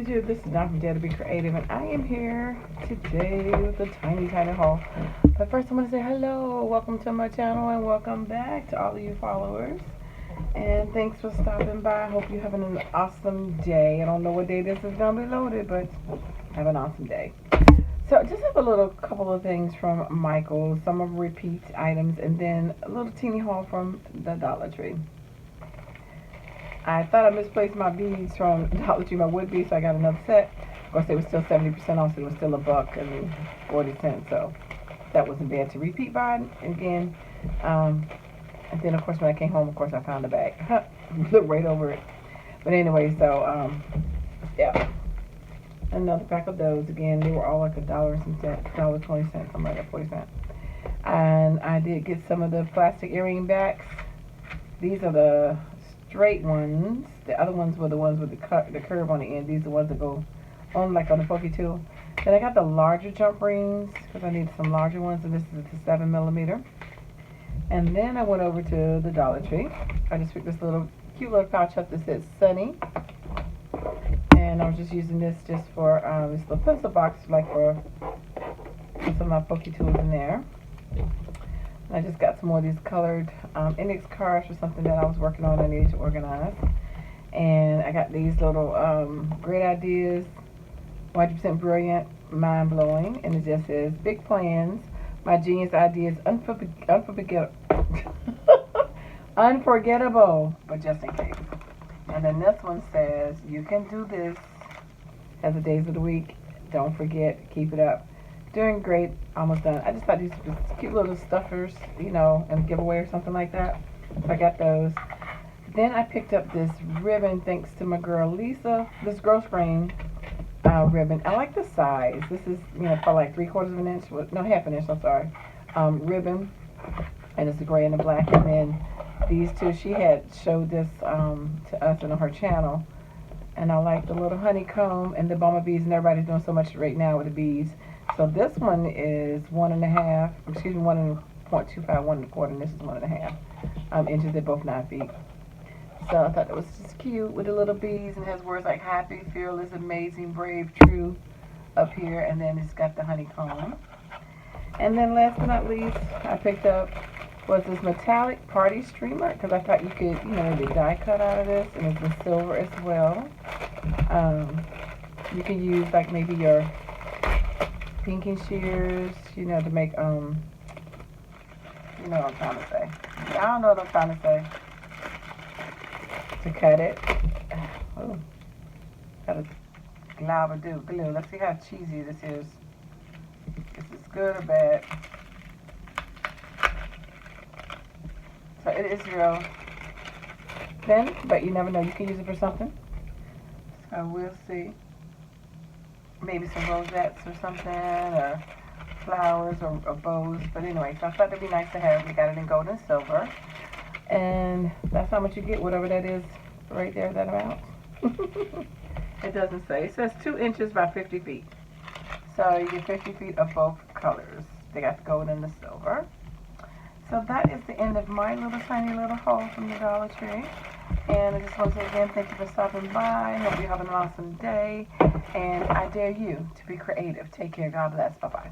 do? This is not from Dare to Be Creative, and I am here today with a tiny haul. But first, I want to say hello, welcome to my channel, and welcome back to all of you followers. And thanks for stopping by. I hope you're having an awesome day. I don't know what day this is gonna be loaded, but have an awesome day. So, just have a couple of things from Michaels, some of repeat items, and then a little teeny haul from the Dollar Tree. I thought I misplaced my beads from Dollar Tree, my wood beads, so I got another set. Of course, they were still 70% off, so it was still $1.40. So that wasn't bad to repeat buy again. And then, of course, when I came home, of course, I found the bag. Looked right over it. But anyway, so, yeah. Another pack of those. Again, they were all like $1 and some cents, $1.20, something like that, 40 cents. And I did get some of the plastic earring backs. These are the straight ones. The other ones were the ones with the curve on the end. These are the ones that go on like on the pokey tool. Then I got the larger jump rings because I needed some larger ones, and this is the 7mm. And then I went over to the Dollar Tree. I just picked this cute little pouch up that says Sunny, and I was just using this just for this little pencil box, like for some of my pokey tools in there. I just got some more of these colored index cards for something that I was working on I needed to organize. And I got these little great ideas, 100% brilliant, mind-blowing. And it just says, big plans, my genius ideas, unforgettable, but just in case. And then this one says, you can do this, has the days of the week, don't forget, keep it up. Doing great, almost done. I just thought these were cute little stuffers, you know, and giveaway or something like that. So I got those. Then I picked up this ribbon thanks to my girl Lisa. This Gross Grain ribbon. I like the size. This is, you know, for like 3/4 of an inch. No, half an inch. I'm sorry. Ribbon, and it's the gray and the black. And then these two, she had showed this to us on her channel. And I like the little honeycomb and the bomber beads, and everybody's doing so much right now with the beads. So this one is 1.5, excuse me, 1.25, 1.25, and this is 1.5 inches. They're both 9 feet. So I thought it was just cute with the little beads, and it has words like happy, fearless, amazing, brave, true up here, and then it's got the honeycomb. And then last but not least, I picked up was this metallic party streamer, because I thought you could, you know, maybe die cut out of this, and it's in silver as well. You can use like maybe your pinking shears, you know, to make, you know what I'm trying to say. I don't know what I'm trying to say. To cut it. Oh, got a glue. Let's see how cheesy this is. Is this good or bad? So it is real thin, but you never know. You can use it for something. So we'll see. Maybe some rosettes or something, or flowers or bows. But anyway, so I thought it'd be nice to have. We got it in gold and silver. And that's how much you get, whatever that is right there, that amount. It doesn't say. It says 2 inches by 50 feet. So you get 50 feet of both colors. They got the gold and the silver. So that is the end of my tiny little haul from the Dollar Tree. And I just want to say again, thank you for stopping by. Hope you're having an awesome day. And I dare you to be creative. Take care. God bless. Bye-bye.